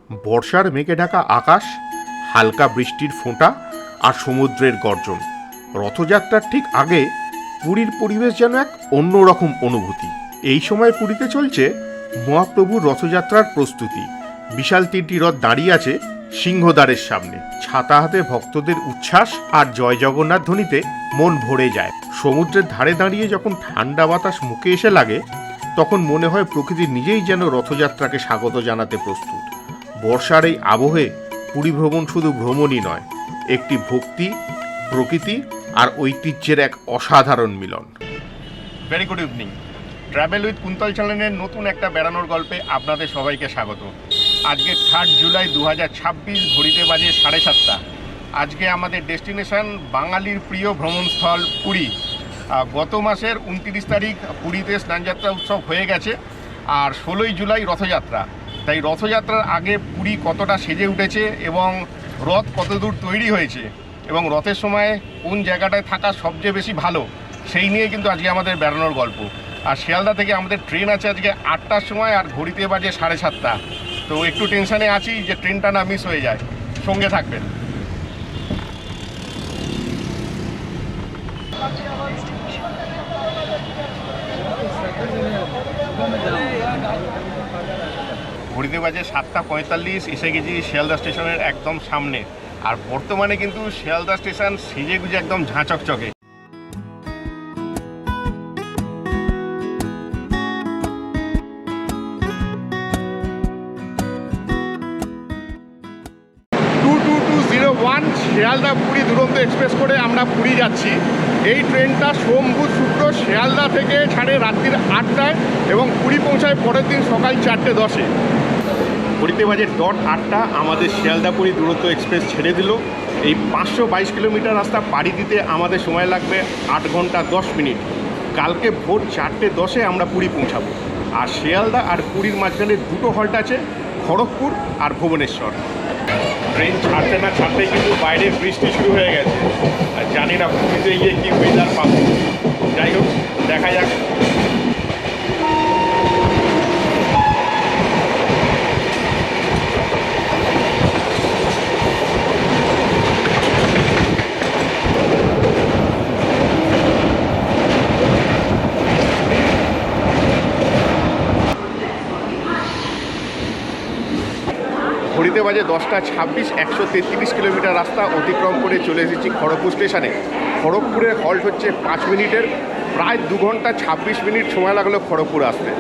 বর্ষার মেঘে ঢাকা আকাশ, হালকা বৃষ্টির ফোঁটা আর সমুদ্রের গর্জন। রথযাত্রার ঠিক আগে পুরীর পরিবেশ যেন এক অন্যরকম অনুভূতি। এই সময় পুরীতে চলছে মহাপ্রভুর রথযাত্রার প্রস্তুতি। বিশাল 3টি রথ দাঁড়িয়ে আছে সিংহদ্বারের সামনে। ছাতা হাতে ভক্তদের উচ্ছ্বাস আর জয় জগন্নাথ ধ্বনিতে মন ভরে যায়। সমুদ্রের ধারে দাঁড়িয়ে যখন ঠান্ডা বাতাস মুখে এসে লাগে, তখন মনে হয় প্রকৃতি নিজেই যেন রথযাত্রাকে স্বাগত জানাতে প্রস্তুত। বর্ষার এই আবহে পুরী ভ্রমণ শুধু ভ্রমণই নয়, একটি ভক্তি, প্রকৃতি আর ঐতিহ্যের এক অসাধারণ মিলন। Very good evening. Travel with Kuntal চ্যানেলের নতুন একটা বেড়ানোর গল্পে আপনাদের সবাইকে স্বাগত। আজকে 3 জুলাই 2026, ঘড়িতে বাজে 7:30। আজকে আমাদের ডেস্টিনেশন বাঙালির প্রিয় ভ্রমণস্থল পুরী। গত মাসের 29 তারিখ পুরীতে স্নানযাত্রা উৎসব হয়ে গেছে, আর 16ই জুলাই রথযাত্রা। তাই রথযাত্রার আগে পুরী কতটা সেজে উঠেছে এবং রথ কতদূর তৈরি হয়েছে এবং রথের সময় কোন জায়গাটায় থাকা সবচেয়ে বেশি ভালো, সেই নিয়ে কিন্তু আজকে আমাদের বেড়ানোর গল্প। আর শিয়ালদা থেকে আমাদের ট্রেন আছে আজকে 8টার সময়, আর ঘড়িতে বাজে 7:30। তো একটু টেনশানে আছি যে ট্রেনটা না মিস হয়ে যায়। সঙ্গে থাকবেন। ঘড়িতে বাজে 7:45, এসে গেছি শিয়ালদা স্টেশনের একদম সামনে। আর বর্তমানে কিন্তু শিয়ালদা স্টেশন সেজে গুজে একদম ঝাঁচকচকে। 22201 শিয়ালদা পুরী দুরন্ত এক্সপ্রেস করে আমরা পুরী যাচ্ছি। এই ট্রেনটা সোম বুধ শুক্র শিয়ালদা থেকে ছাড়ে রাত্রির 8টায় এবং পুরী পৌঁছায় পরের দিন সকাল 4:10। পুরীতে বাজে 8টা, আমাদের শিয়ালদা পুরী দুরন্ত এক্সপ্রেস ছেড়ে দিল। এই 522 কিলোমিটার রাস্তা পাড়ি দিতে আমাদের সময় লাগবে 8 ঘন্টা 10 মিনিট। কালকে ভোর 4:10 আমরা পুরী পৌঁছাবো। আর শিয়ালদা আর পুরীর মাঝখানে দুটো হল্ট আছে, খড়গপুর আর ভুবনেশ্বর। ট্রেন ছাড়তে না ছাড়তেই কিন্তু বাইরে বৃষ্টি শুরু হয়ে গেছে। আর জানি না পুরীতে গিয়ে কি ওয়েদার পাবো। যাই হোক, দেখা যাক। ঘড়িতে বাজে 10:26, 133 কিলোমিটার রাস্তা অতিক্রম করে চলে এসেছি খড়গপুর স্টেশনে। খড়গপুরের হল্ট হচ্ছে 5 মিনিটের। প্রায় 2 ঘন্টা 26 মিনিট সময় লাগলো খড়গপুর আসতে।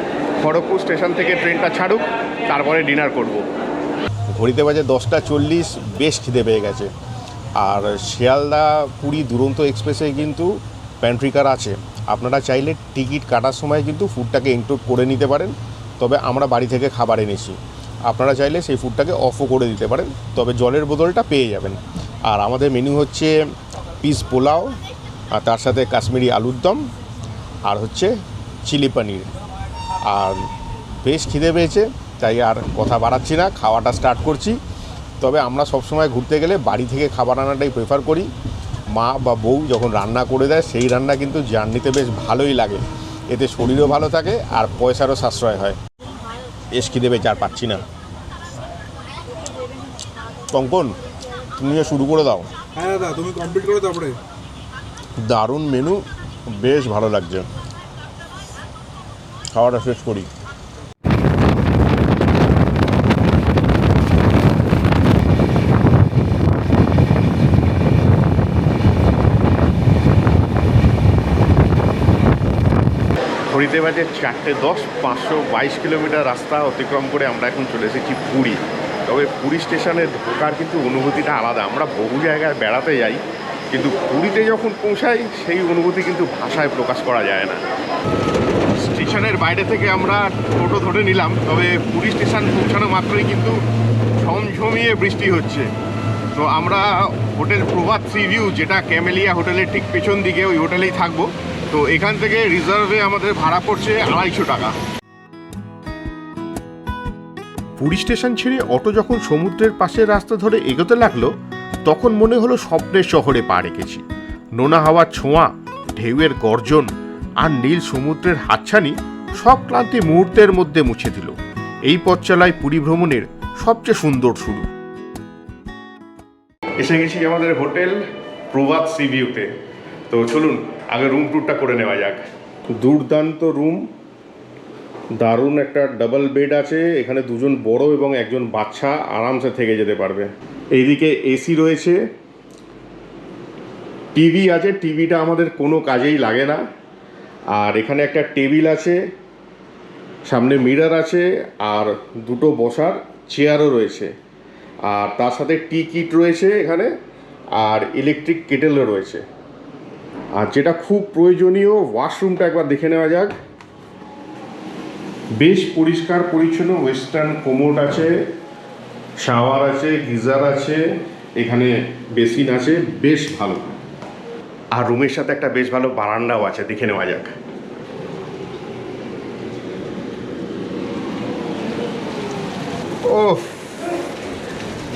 খড়গপুর স্টেশন থেকে ট্রেনটা ছাড়ুক, তারপরে ডিনার করব। ঘড়িতে বাজে 10:40, বেশ খিদে পেয়ে গেছে। আর শিয়ালদা পুরী দুরন্ত এক্সপ্রেসে কিন্তু প্যান্ট্রি কার আছে। আপনারা চাইলে টিকিট কাটার সময় কিন্তু ফুডটাকে ইনক্লুড করে নিতে পারেন। তবে আমরা বাড়ি থেকে খাবার এনেছি, আপনারা চাইলে সেই ফুডটাকে অফও করে দিতে পারেন, তবে জলের বোতলটা পেয়ে যাবেন। আর আমাদের মেনু হচ্ছে পিস পোলাও, আর তার সাথে কাশ্মীরি আলুর দম, আর হচ্ছে চিলি পনির। আর বেশ খিদে পেয়েছে, তাই আর কথা বাড়াচ্ছি না, খাওয়াটা স্টার্ট করছি। তবে আমরা সবসময় ঘুরতে গেলে বাড়ি থেকে খাবার আনাটাই প্রেফার করি। মা বা বউ যখন রান্না করে দেয়, সেই রান্না কিন্তু জার্নিতে বেশ ভালোই লাগে। এতে শরীরও ভালো থাকে আর পয়সারও সাশ্রয় হয়। বেশ খিদে পেয়েছে, আর পাচ্ছি না। কঙ্কন, তুমিও শুরু করে দাও। হ্যাঁ দাদা, তুমি কমপ্লিট করো তারপরে। দারুণ মেনু, বেশ ভালো লাগছে। খাওয়াটা শেষ করি। ঘড়িতে বাজে 4:10, 522 কিলোমিটার রাস্তা অতিক্রম করে আমরা এখন চলে এসেছি পুরী। তবে পুরী স্টেশনে ঢোকার কিন্তু অনুভূতিটা আলাদা। আমরা বহু জায়গায় বেড়াতে যাই, কিন্তু পুরীতে যখন পৌঁছাই সেই অনুভূতি কিন্তু ভাষায় প্রকাশ করা যায় না। স্টেশনের বাইরে থেকে আমরা টোটো ধরে নিলাম, তবে পুরী স্টেশন পৌঁছানো মাত্রই কিন্তু ঝমঝমিয়ে বৃষ্টি হচ্ছে। তো আমরা হোটেল প্রভাত সি ভিউ, যেটা ক্যামেলিয়া হোটেলের ঠিক পেছন দিকে, ওই হোটেলেই থাকবো। তো এখান থেকে রিজার্ভে আমাদের ভাড়া পড়ছে 250 টাকা। পুরী স্টেশন ছেড়ে অটো যখন সমুদ্রের পাশের রাস্তা ধরে এগোতে লাগলো, তখন মনে হলো স্বপ্নের শহরে পা রেখেছি। নোনা হাওয়ার ছোঁয়া, ঢেউয়ের গর্জন আর নীল সমুদ্রের হাতছানি সব ক্লান্তি মুহূর্তের মধ্যে মুছে দিল। এই পথ চলায় পুরী ভ্রমণের সবচেয়ে সুন্দর শুরু। এসে গেছি আমাদের হোটেল প্রভাত সি ভিউতে। তো চলুন আগে রুম ট্যুরটা করে নেওয়া যাক। দুর্দান্ত রুম, দারুণ একটা ডাবল বেড আছে এখানে, দুজন বড় এবং একজন বাচ্চা আরামসে থেকে যেতে পারবে। এইদিকে এসি রয়েছে, টিভি আছে, টিভিটা আমাদের কোনো কাজেই লাগে না। আর এখানে একটা টেবিল আছে, সামনে মিরর আছে, আর দুটো বসার চেয়ারও রয়েছে। আর তার সাথে টি কিট রয়েছে এখানে, আর ইলেকট্রিক কেটেলও রয়েছে। আর যেটা খুব প্রয়োজনীয়, ওয়াশরুমটা একবার দেখে নেওয়া যাক। বেশ পরিষ্কার পরিচ্ছন্ন, ওয়েস্টার্ন কোমোড আছে, শাওয়ার আছে, গিজার আছে, এখানে বেসিন আছে, বেশ ভালো। আর রুমের সাথে একটা বেশ ভালো বারান্দাও আছে, দেখে নেওয়া যাক। ও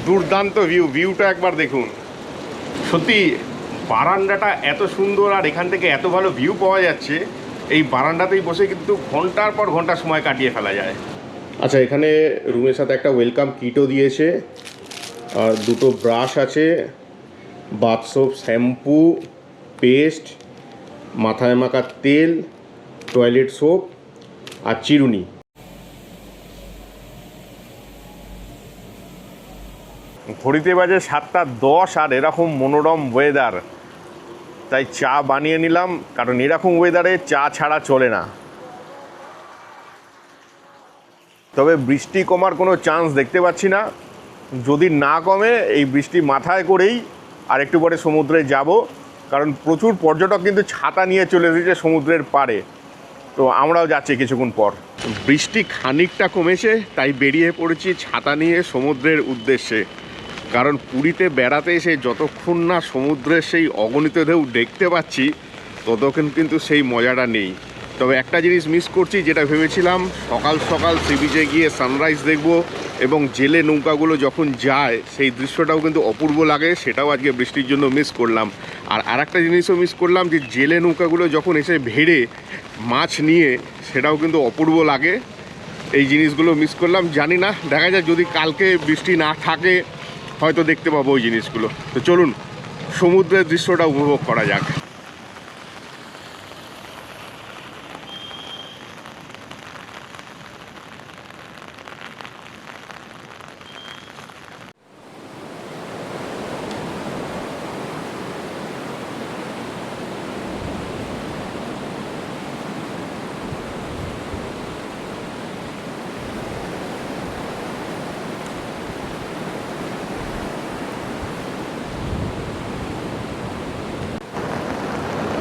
দুর্দান্ত ভিউটা একবার দেখুন। সত্যি বারান্দাটা এত সুন্দর, আর এখান থেকে এত ভালো ভিউ পাওয়া যাচ্ছে। এই বারান্দাতেই বসে কিন্তু ঘন্টার পর ঘন্টা সময় কাটিয়ে ফেলা যায়। আচ্ছা, এখানে রুমের সাথে একটা ওয়েলকাম কিটও দিয়েছে, আর দুটো ব্রাশ আছে, বাথ সোপ, শ্যাম্পু, পেস্ট, মাথায় মাখার তেল, টয়লেট সোপ আর চিরুনি। ঘড়িতে বাজে 7:10, আর এরকম মনোরম ওয়েদার, তাই চা বানিয়ে নিলাম, কারণ এরকম ওয়েদারে চা ছাড়া চলে না। তবে বৃষ্টি কমার কোনো চান্স দেখতে পাচ্ছি না। যদি না কমে, এই বৃষ্টি মাথায় করেই আর একটু পরে সমুদ্রে যাব, কারণ প্রচুর পর্যটক কিন্তু ছাতা নিয়ে চলে এসেছে সমুদ্রের পাড়ে। তো আমরাও যাচ্ছি কিছুক্ষণ পর। বৃষ্টি খানিকটা কমেছে, তাই বেরিয়ে পড়েছি ছাতা নিয়ে সমুদ্রের উদ্দেশ্যে। কারণ পুরীতে বেড়াতে এসে যতক্ষণ না সমুদ্রের সেই অগণিত ঢেউ দেখতে পাচ্ছি, ততক্ষণ কিন্তু সেই মজাটা নেই। তবে একটা জিনিস মিস করছি, যেটা ভেবেছিলাম সকাল সকাল সি বিচে গিয়ে সানরাইজ দেখব এবং জেলে নৌকাগুলো যখন যায় সেই দৃশ্যটাও কিন্তু অপূর্ব লাগে, সেটাও আজকে বৃষ্টির জন্য মিস করলাম। আর আরেকটা জিনিসও মিস করলাম, যে জেলে নৌকাগুলো যখন এসে ভেড়ে মাছ নিয়ে, সেটাও কিন্তু অপূর্ব লাগে। এই জিনিসগুলো মিস করলাম। জানি না, দেখা যায় যদি কালকে বৃষ্টি না থাকে হয়তো দেখতে পাবো ওই জিনিসগুলো। তো চলুন সমুদ্রের দৃশ্যটা উপভোগ করা যাক।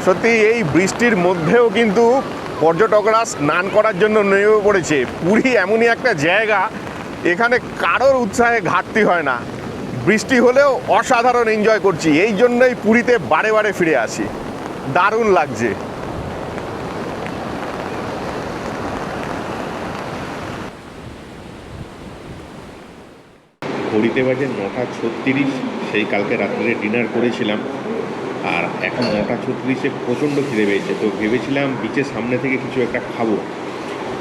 সত্যি এই বৃষ্টির মধ্যেও কিন্তু পর্যটকরা স্নান করার জন্য নেমে পড়েছে। পুরী এমনই একটা জায়গা, এখানে কারোর উৎসাহে ঘাটতি হয় না। বৃষ্টি হলেও অসাধারণ এনজয় করছি, এই জন্যই পুরীতে বারে বারে ফিরে আসি। দারুণ লাগছে। ঘড়িতে বাজে 9:36, সেই কালকে রাত্রে ডিনার করেছিলাম, আর এখন 9:36-এ প্রচণ্ড খিদে পেয়েছে। তো ভেবেছিলাম বিচের সামনে থেকে কিছু একটা খাবো।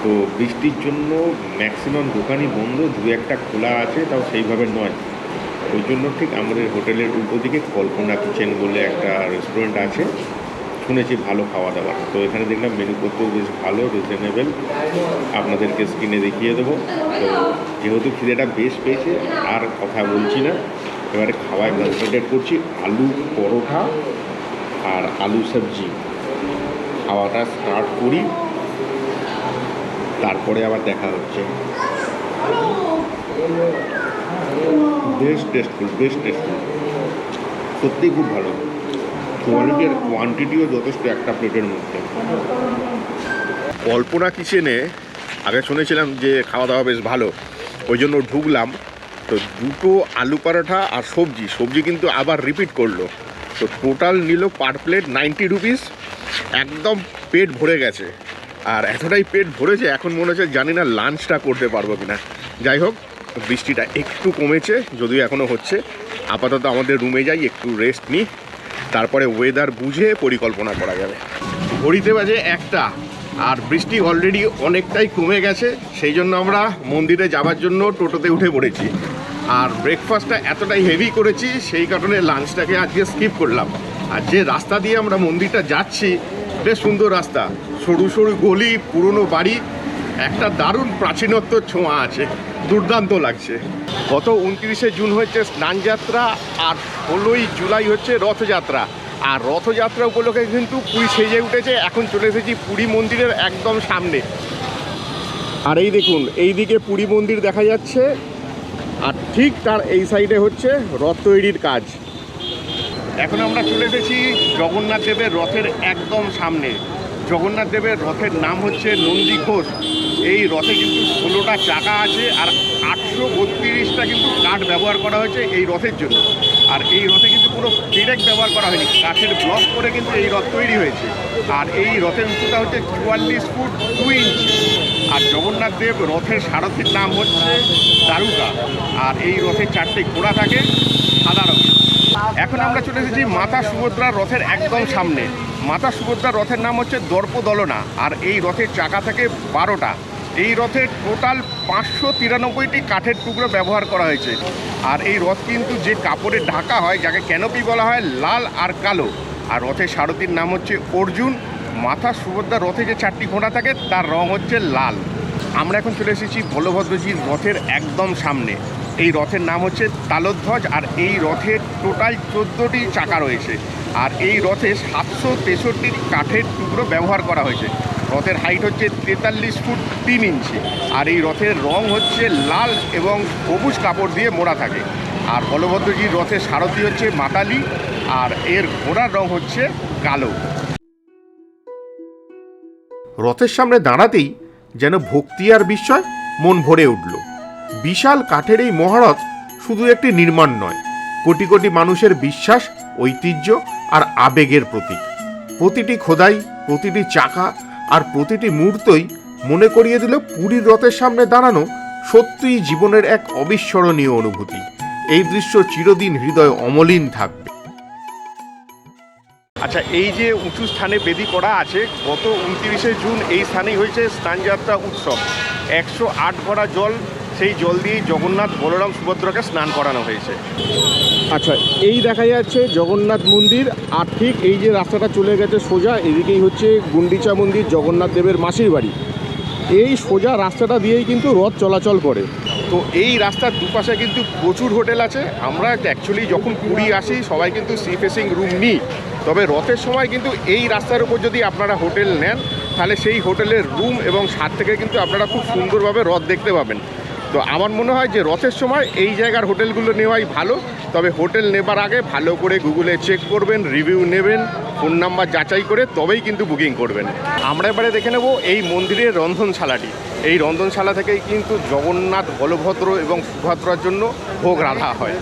তো বৃষ্টির জন্য ম্যাক্সিমাম দোকানই বন্ধ, দু একটা খোলা আছে, তাও সেইভাবে নয়। ওই জন্য ঠিক আমাদের হোটেলের উল্টো দিকে কল্পনা কিচেন বলে একটা রেস্টুরেন্ট আছে, শুনেছি ভালো খাওয়া দাওয়া। তো এখানে দেখলাম মেনুপত্র বেশ ভালো, রিজনেবল, আপনাদেরকে স্ক্রিনে দেখিয়ে দেবো। তো যেহেতু খিদেটা বেশ পেয়েছে, আর কথা বলছি না, এবারে খাওয়ায় কনসেন্ট্রেট করছি। আলু পরোটা আর আলু সবজি খাওয়াটা স্টার্ট করি, তারপরে আবার দেখা হচ্ছে। বেশ টেস্টফুল, সত্যিই খুব ভালো। কোয়ালিটি আর কোয়ান্টিটিও যথেষ্ট একটা প্লেটের মধ্যে। কল্পনা কিচেনে আগে শুনেছিলাম যে খাওয়া দাওয়া বেশ ভালো, ওই জন্য ঢুকলাম। তো দুটো আলু পরোটা আর সবজি কিন্তু আবার রিপিট করলো। তো টোটাল নিল পার প্লেট 90 রুপিস। একদম পেট ভরে গেছে, আর এতটাই পেট ভরেছে এখন মনে হচ্ছে জানি না লাঞ্চটা করতে পারবো কিনা। যাই হোক, বৃষ্টিটা একটু কমেছে, যদিও এখনও হচ্ছে। আপাতত আমাদের রুমে যাই, একটু রেস্ট নিই, তারপরে ওয়েদার বুঝে পরিকল্পনা করা যাবে। ঘড়িতে বাজে 1টা, আর বৃষ্টি অলরেডি অনেকটাই কমে গেছে, সেই জন্য আমরা মন্দিরে যাওয়ার জন্য টোটোতে উঠে পড়েছি। আর ব্রেকফাস্টটা এতটাই হেভি করেছি, সেই কারণে লাঞ্চটাকে আজকে স্কিপ করলাম। আর যে রাস্তা দিয়ে আমরা মন্দিরটা যাচ্ছি বেশ সুন্দর রাস্তা, সরু সরু গলি, পুরনো বাড়ি, একটা দারুণ প্রাচীনত্বর ছোঁয়া আছে, দুর্দান্ত লাগছে। গত 29শে জুন হচ্ছে স্নানযাত্রা আর 16ই জুলাই হচ্ছে রথযাত্রা। আর রথযাত্রা উপলক্ষে কিন্তু পুরী সেজে উঠেছে। এখন চলে এসেছি পুরী মন্দিরের একদম সামনে। আর এই দেখুন, এইদিকে পুরী মন্দির দেখা যাচ্ছে, আর ঠিক তার এই সাইডে হচ্ছে রথ তৈরির কাজ। এখন আমরা চলে এসেছি জগন্নাথ দেবের রথের একদম সামনে। জগন্নাথ দেবের রথের নাম হচ্ছে নন্দী ঘোষ। এই রথে কিন্তু 16টা চাকা আছে আর 832টা কিন্তু কাঠ ব্যবহার করা হয়েছে এই রথের জন্য। আর এই রথে কিন্তু কোনো ডিরেক্ট ব্যবহার করা হয়নি, কাঠের ব্লক করে কিন্তু এই রথ তৈরি হয়েছে। আর এই রথের উচ্চতা হচ্ছে 44 ফুট 2 ইঞ্চি। আর জগন্নাথ দেব রথের সারথীর নাম হচ্ছে দারুকা। আর এই রথের 4টে ঘোড়া থাকে সাদা রঙের। এখন আমরা চলে এসেছি মাতা সুভদ্রার রথের একদম সামনে। মাতা সুভদ্রার রথের নাম হচ্ছে দর্পদলনা। আর এই রথের চাকা থাকে 12টা। এই রথে টোটাল 593টি কাঠের টুকরো ব্যবহার করা হয়েছে। আর এই রথ কিন্তু যে কাপড়ে ঢাকা হয়, যাকে ক্যানোপি বলা হয়, লাল আর কালো। আর রথের সারথীর নাম হচ্ছে অর্জুন। মাতা সুভদ্রার রথে যে 4টি ঘোড়া থাকে তার রং হচ্ছে লাল। আমরা এখন চলে এসেছি বলভদ্রজির রথের একদম সামনে। এই রথের নাম হচ্ছে তালধ্বজ। আর এই রথের টোটাল 14টি চাকা রয়েছে। আর এই রথে 763 কাঠের টুকরো ব্যবহার করা হয়েছে। রথের হাইট হচ্ছে 43 ফুট 3 ইঞ্চি। আর এই রথের রং হচ্ছে লাল এবং সবুজ কাপড় দিয়ে মোড়া থাকে। আর বলভদ্রজির রথের সারথি হচ্ছে মাতালি। আর এর ঘোড়ার রং হচ্ছে কালো। রথের সামনে দাঁড়াতেই যেন ভক্তি আর বিস্ময় মন ভরে উঠল। বিশাল কাঠের এই মহারথ শুধু একটি নির্মাণ নয়, কোটি কোটি মানুষের বিশ্বাস, ঐতিহ্য আর আবেগের প্রতীক। প্রতিটি খোদাই, প্রতিটি চাকা আর প্রতিটি মুহূর্তই মনে করিয়ে দিল পুরীর রথের সামনে দাঁড়ানো সত্যিই জীবনের এক অবিস্মরণীয় অনুভূতি। এই দৃশ্য চিরদিন হৃদয়ে অমলিন থাকবে। আচ্ছা, এই যে উঁচু স্থানে বেদি করা আছে, গত 29শে জুন এই স্থানেই হয়েছে স্নানযাত্রা উৎসব। 108 ভরা জল, সেই জল দিয়েই জগন্নাথ, বলরাম, সুভদ্রাকে স্নান করানো হয়েছে। আচ্ছা, এই দেখা যাচ্ছে জগন্নাথ মন্দির। আর ঠিক এই যে রাস্তাটা চলে গেছে সোজা, এদিকেই হচ্ছে গুন্ডিচা মন্দির, জগন্নাথ দেবের মাসির বাড়ি। এই সোজা রাস্তাটা দিয়েই কিন্তু রথ চলাচল করে। তো এই রাস্তার দুপাশে কিন্তু প্রচুর হোটেল আছে। আমরা অ্যাকচুয়ালি যখন পুরী আসি সবাই কিন্তু সি ফেসিং রুম নিই, তবে রথের সময় কিন্তু এই রাস্তার উপর যদি আপনারা হোটেল নেন তাহলে সেই হোটেলের রুম এবং ছাদ থেকে কিন্তু আপনারা খুব সুন্দরভাবে রথ দেখতে পাবেন। তো আমার মনে হয় যে রথের সময় এই জায়গার হোটেলগুলো নেওয়াই ভালো। তবে হোটেল নেবার আগে ভালো করে গুগলে চেক করবেন, রিভিউ নেবেন, ফোন নাম্বার যাচাই করে তবেই কিন্তু বুকিং করবেন। আমরা এবারে দেখে নেব এই মন্দিরের রন্ধনশালাটি। এই রন্ধনশালা থেকেই কিন্তু জগন্নাথ, বলভদ্র এবং সুভদ্রার জন্য ভোগ রাধা হয়।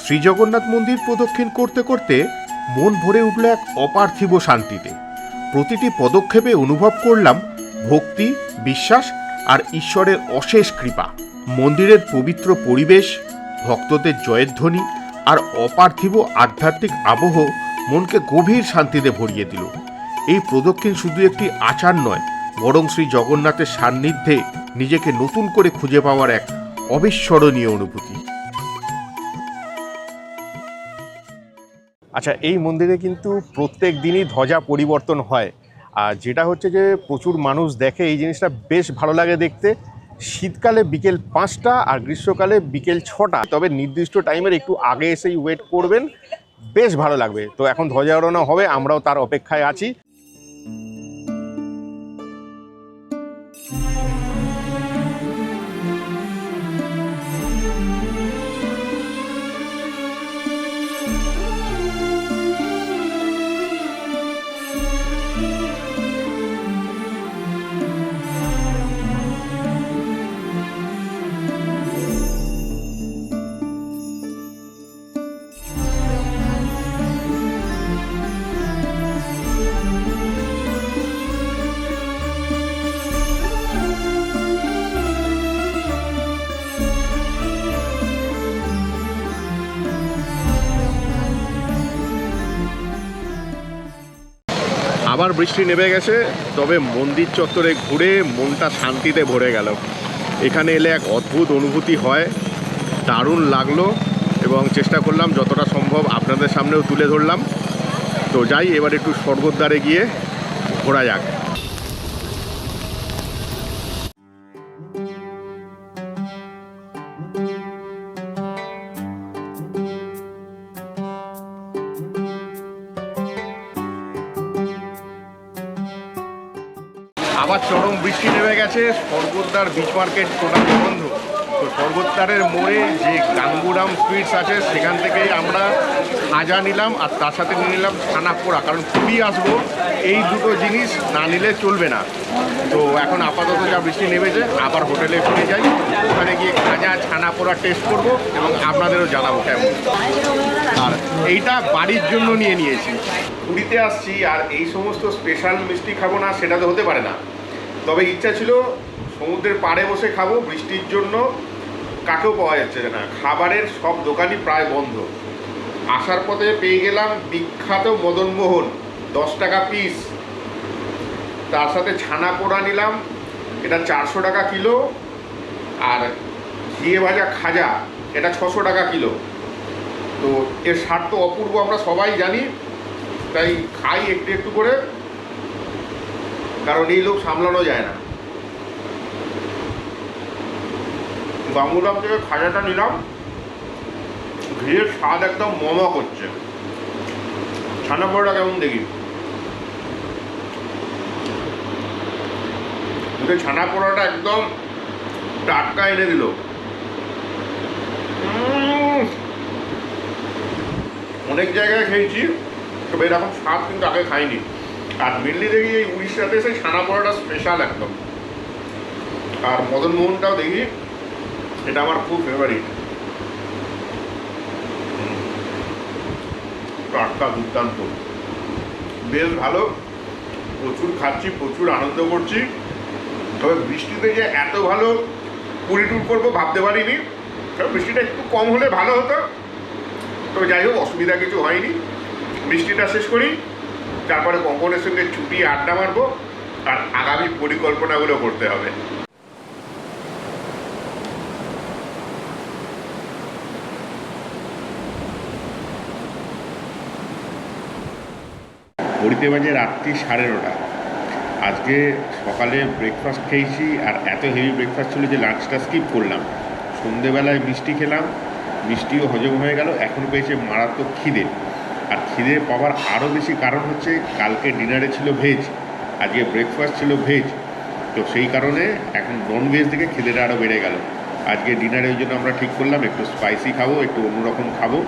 শ্রী জগন্নাথ মন্দির প্রদক্ষিণ করতে করতে মন ভরে উঠল এক অপার্থিব শান্তিতে। প্রতিটি পদক্ষেপে অনুভব করলাম ভক্তি, বিশ্বাস আর ঈশ্বরের অশেষ কৃপা। মন্দিরের পবিত্র পরিবেশ, ভক্তদের জয়ধ্বনি আর অপার্থিব আধ্যাত্মিক আবহ মনকে গভীর শান্তিতে ভরিয়ে দিল। এই প্রদক্ষিণ শুধু একটি আচার নয়, বরং শ্রী জগন্নাথের সান্নিধ্যে নিজেকে নতুন করে খুঁজে পাওয়ার এক অবিস্মরণীয় অনুভূতি। আচ্ছা, এই মন্দিরে কিন্তু প্রত্যেক দিনই ধ্বজা পরিবর্তন হয়। আর যেটা হচ্ছে যে প্রচুর মানুষ দেখে, এই জিনিসটা বেশ ভালো লাগে দেখতে। শীতকালে বিকেল 5টা আর গ্রীষ্মকালে বিকেল 6টা। তবে নির্দিষ্ট টাইমের একটু আগে এসেই ওয়েট করবেন, বেশ ভালো লাগবে। তো এখন ধ্বজারোহণ হবে, আমরাও তার অপেক্ষায় আছি। আবার বৃষ্টি নেমে গেছে, তবে মন্দির চত্বরে ঘুরে মনটা শান্তিতে ভরে গেল। এখানে এলে এক অদ্ভুত অনুভূতি হয়, দারুণ লাগলো এবং চেষ্টা করলাম যতটা সম্ভব আপনাদের সামনেও তুলে ধরলাম। তো যাই, এবার একটু স্বর্গদ্বারে গিয়ে ঘোরা যাক। আবার চরম বৃষ্টি নেমে গেছে, স্বর্গদ্বার বিচ মার্কেট টোটালি বন্ধ। তো স্বর্গদ্বারের মোড়ে যে গাঙ্গুরাম সুইটস আছে সেখান থেকেই আমরা খাজা নিলাম আর তার সাথে নিয়ে নিলাম ছানা পোড়া, কারণ পুরী আসবো, এই দুটো জিনিস না নিলে চলবে না। তো এখন আপাতত যা বৃষ্টি নেমেছে আবার হোটেলে ফিরে যাই, ওখানে গিয়ে খাজা ছানা পোড়া টেস্ট করব এবং আপনাদেরও জানাবো কেমন। আর এইটা বাড়ির জন্য নিয়ে নিয়েছি। পুরীতে আসছি আর এই সমস্ত স্পেশাল মিষ্টি খাবো না সেটা তো হতে পারে না, তবে ইচ্ছা ছিল সমুদ্রের পাড়ে বসে খাবো। বৃষ্টির জন্য কাকেও পাওয়া যাচ্ছে না, খাবারের সব দোকানই প্রায় বন্ধ। আসার পথে পেয়ে গেলাম বিখ্যাত মদনমোহন, 10 টাকা পিস, তার সাথে ছানা পোড়া নিলাম, এটা 400 টাকা কিলো, আর ঘিয়ে ভাজা খাজা এটা 600 টাকা কিলো। তো এর স্বাদ তো অপূর্ব, আমরা সবাই জানি, তাই খাই একটু একটু করে, কারণ এই লোক সামলানো যায় না। গাঙ্গুরাম থেকে খাজাটা নিলাম, ঘিয়ের স্বাদ একদম মমা করছে। ছানা পোড়াটা কেমন দেখি, ছানা পোড়াটা একদম টাটকা এনে দিল। অনেক জায়গায় খেয়েছি, তবে এরকম স্বাদ কিন্তু আগে খাইনি। আর মেনলি দেখি এই উড়িষ্যাতে সেই ছানা পোড়াটা স্পেশাল একদম। আর মদনমোহনটাও দেখি, এটা আমার খুব ফেভারিট, টাটকা দুর্দান্ত, বেশ ভালো। প্রচুর খাচ্ছি, প্রচুর আনন্দ করছি। তবে বৃষ্টিতে যে এত ভালো পুরী ট্যুর করবো ভাবতে পারিনি। তবে বৃষ্টিটা একটু কম হলে ভালো হতো, তবে যাই হোক অসুবিধা কিছু হয়নি। বৃষ্টিটা শেষ করি, তারপরে কঙ্কনের সঙ্গে ছুটি আড্ডা মারবো আর আগামী পরিকল্পনাগুলো করতে হবে। ঘড়িতে বাজে রাত্রি 9:30। আজকে সকালে ব্রেকফাস্ট খেয়েছি, আর এত হেভি ব্রেকফাস্ট ছিল যে লাঞ্চটা স্কিপ করলাম। সন্ধেবেলায় মিষ্টি খেলাম, মিষ্টিও হজম হয়ে গেল। এখন পেয়েছে মারাত্মক খিদে, আর খিদে পাওয়ার আরও বেশি কারণ হচ্ছে কালকে ডিনারে ছিল ভেজ, আজকে ব্রেকফাস্ট ছিল ভেজ। তো সেই কারণে এখন নন ভেজ থেকে খিদেটা আরও বেড়ে গেল। আজকে ডিনারে ওই জন্য আমরা ঠিক করলাম একটু স্পাইসি খাবো, একটু অন্যরকম খাবো,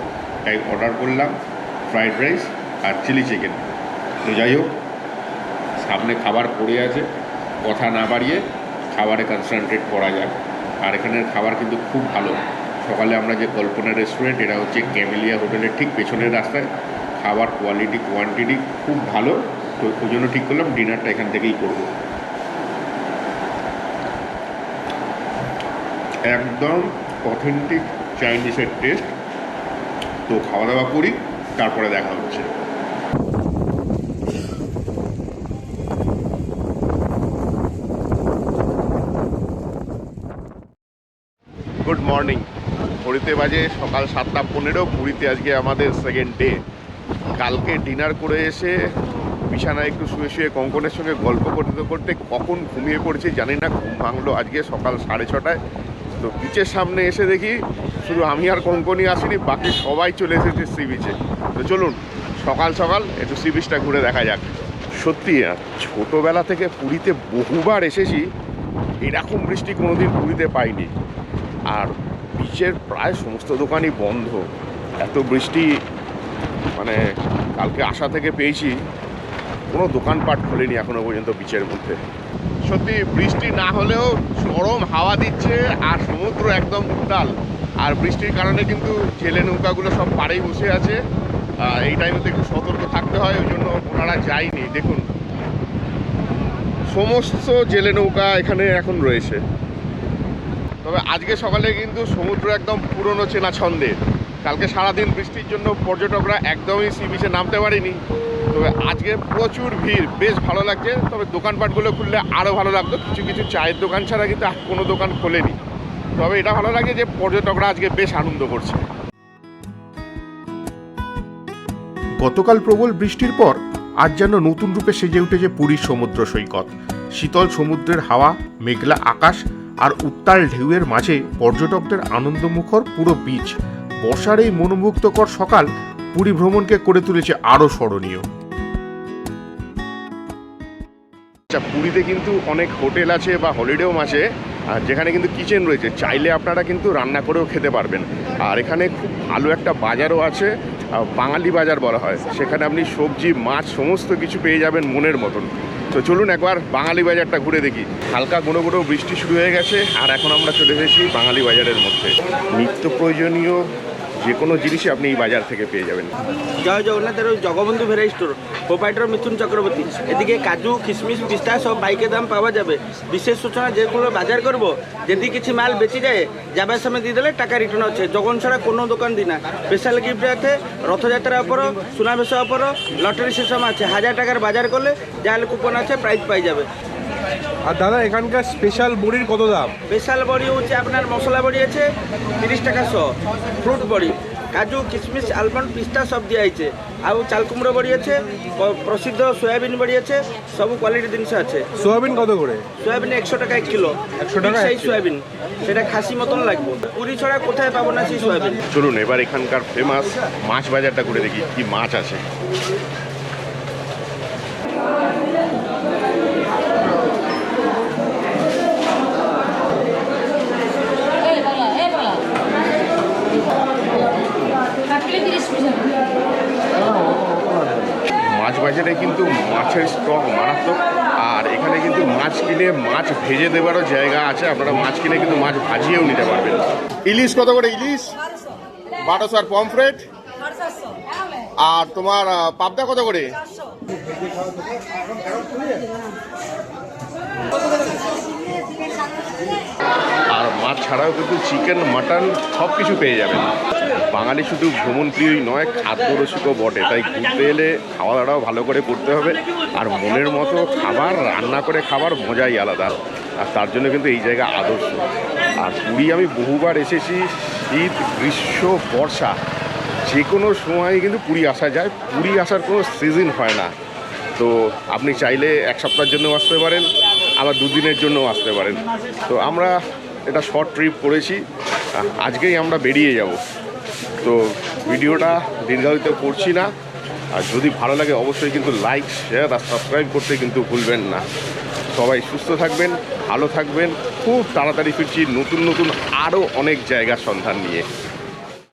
তাই অর্ডার করলাম ফ্রাইড রাইস আর চিলি চিকেন। তো যাই হোক, সামনে খাবার পড়ে আছে, কথা না বাড়িয়ে খাবারে কনসেন্ট্রেট করা যাক। আর এখানের খাবার কিন্তু খুব ভালো। সকালে আমরা যে কল্পনা রেস্টুরেন্ট, এটা হচ্ছে ক্যামেলিয়া হোটেলের ঠিক পেছনের রাস্তায়। খাবার কোয়ালিটি কোয়ান্টিটি খুব ভালো, তো ওই জন্য ঠিক করলাম ডিনারটা এখান থেকেই করব। একদম অথেন্টিক চাইনিজের টেস্ট। তো খাওয়া দাওয়া করি, তারপরে দেখা হচ্ছে। Good morning. ঘড়িতে বাজে সকাল 7:15। পুরীতে আজকে আমাদের সেকেন্ড ডে। কালকে ডিনার করে এসে বিছানায় একটু শুয়ে শুয়ে কঙ্কনের সঙ্গে গল্প করতে করতে কখন ঘুমিয়ে পড়েছি জানি না। ঘুম ভাঙলো আজকে সকাল 6:30। তো বিচের সামনে এসে দেখি শুধু আমি আর কঙ্কনই আসিনি, বাকি সবাই চলে এসেছে সি বিচে। তো চলুন সকাল সকাল একটু সি বিচটা ঘুরে দেখা যাক। সত্যি ছোটোবেলা থেকে পুরীতে বহুবার এসেছি, এরকম বৃষ্টি কোনোদিন পুরীতে পাইনি। আর বিচের প্রায় সমস্ত দোকানই বন্ধ, এত বৃষ্টি। মানে কালকে আসা থেকে পেয়েছি, কোনো দোকানপাট খোলেনি এখনো পর্যন্ত বিচের মধ্যে। সত্যি বৃষ্টি না হলেও চরম হাওয়া দিচ্ছে আর সমুদ্র একদম উত্তাল। আর বৃষ্টির কারণে কিন্তু জেলে নৌকাগুলো সব পাড়েই বসে আছে। এই টাইমে একটু সতর্ক থাকতে হয়, ওই জন্য ওনারা যায়নি। দেখুন সমস্ত জেলে নৌকা এখানে এখন রয়েছে। তবে আজকে সকালে কিন্তু সমুদ্র একদম পুরনো চেনা ছন্দে। কালকে সারাদিন বৃষ্টির জন্য পর্যটকরা একদমই সি বিচে নামতে পারেনি। তবে আজকে প্রচুর ভিড়, বেশ ভালো লাগছে। তবে দোকানপাটগুলো খুললে আরও ভালো লাগতো। কিছু কিছু চায়ের দোকান ছাড়া কিন্তু আর কোনো দোকান খোলেনি। তবে এটা ভালো লাগে যে পর্যটকরা আজকে বেশ আনন্দ করছে। গতকাল প্রবল বৃষ্টির পর আজ যেন নতুন রূপে সেজে উঠেছে পুরীর সমুদ্র সৈকত। শীতল সমুদ্রের হাওয়া, মেঘলা আকাশ আর উত্তাল ঢেউয়ের মাঝে পর্যটকদের আনন্দমুখর পুরো বিচ। বর্ষার এই মনোমুগ্ধকর সকাল পুরী ভ্রমণকে করে তুলেছে আরও স্মরণীয়। আচ্ছা, পুরীতে কিন্তু অনেক হোটেল আছে বা হলিডে হোম আছে যেখানে কিন্তু কিচেন রয়েছে, চাইলে আপনারা কিন্তু রান্না করেও খেতে পারবেন। আর এখানে খুব ভালো একটা বাজারও আছে, বাঙালি বাজার বলা হয়। সেখানে আপনি সবজি, মাছ সমস্ত কিছু পেয়ে যাবেন মনের মতন। তো চলুন একবার বাঙালি বাজারটা ঘুরে দেখি। হালকা গুঁড়ো গুঁড়ো বৃষ্টি শুরু হয়ে গেছে আর এখন আমরা চলে এসেছি বাঙালি বাজারের মধ্যে। নিত্য প্রয়োজনীয় যে কোনো জিনিসই আপনি এই বাজার থেকে পেয়ে যাবেন। জয় জগন্নাথের জগবন্ধু ভেরাই স্টোর, প্রোপাইটার মিথুন চক্রবর্তী। এদিকে কাজু, কিশমিশ, পিস্তা সব বাইকে দাম পাওয়া যাবে। বিশেষ সূচনা, যেগুলো বাজার করব যদি কিছু মাল বেঁচে যায় যাবার সময় দিয়ে দিলে টাকা রিটার্ন হচ্ছে। জগন ছাড়া কোনো দোকান দিই না। স্পেশাল গিফট আছে রথযাত্রার ওপরও, সুনাবেশের ওপরও, লটারি সিস্টেম আছে। 1000 টাকার বাজার করলে যাহলে কুপন আছে, প্রাইজ পাই যাবে। আর দাদা এখানকার স্পেশাল বড়ির কত দাম? স্পেশাল বড়ি হচ্ছে আপনার মশলা বড়ি আছে 30 টাকা শ, ফ্রুট বড়ি, কাজু, কিশমিশ, আলমন্ড, পিস্তা সব দিয়া আছে। ଆଉ চাল কুমড়ো বড়ি আছে, প্রসিদ্ধ সয়াবিন বড়ি আছে, সব কোয়ালিটি জিনিস আছে। সোয়াবিন কত করে? সয়াবিন 100 টাকা 1 কিলো। 100 টাকা সেই 1 কিলো। সয়াবিন সেটা খাসি মতন লাগবে। পুরি ছড়া কোথায় পাবো না সেই সয়াবিন। চলুন এবার এখানকার ফেমাস মাছ বাজারটা করে দেখি কি মাছ আছে। মাছ বাজারে কিন্তু মাছের স্টক মারাত্মক। আর এখানে কিন্তু মাছ কিনে মাছ ভেজে দেওয়ারও জায়গা আছে। আপনারা মাছ কিনে কিন্তু মাছ ভাজিয়েও নিতে পারবেন। ইলিশ কত করে? ইলিশ 1200। আর পমফ্রেট? আর তোমার পাবদা কত করে? আর মাছ ছাড়াও কিন্তু চিকেন, মাটন সব কিছু পেয়ে যাবেন। বাঙালি শুধু ভ্রমণ প্রিয়ই নয়, খাদ্য রসিকও বটে। তাই ঘুরতে এলে খাওয়া দাওয়াও ভালো করে করতে হবে। আর মনের মতো খাবার রান্না করে খাবার মজাই আলাদা। আর তার জন্য কিন্তু এই জায়গা আদর্শ। আর পুরী আমি বহুবার এসেছি, শীত, গ্রীষ্ম, বর্ষা যে কোনো সময় কিন্তু পুরী আসা যায়। পুরী আসার কোনো সিজন হয় না। তো আপনি চাইলে 1 সপ্তাহের জন্য আসতে পারেন, আবার 2 দিনের জন্য আসতে পারেন। তো আমরা এটা শর্ট ট্রিপ করেছি, আজকেই আমরা বেরিয়ে যাব। তো ভিডিওটা দীর্ঘায়িত করছি না। আর যদি ভালো লাগে অবশ্যই কিন্তু লাইক, শেয়ার আর সাবস্ক্রাইব করতে কিন্তু ভুলবেন না। সবাই সুস্থ থাকবেন, ভালো থাকবেন। খুব তাড়াতাড়ি ফিরছি নতুন নতুন আরও অনেক জায়গার সন্ধান নিয়ে।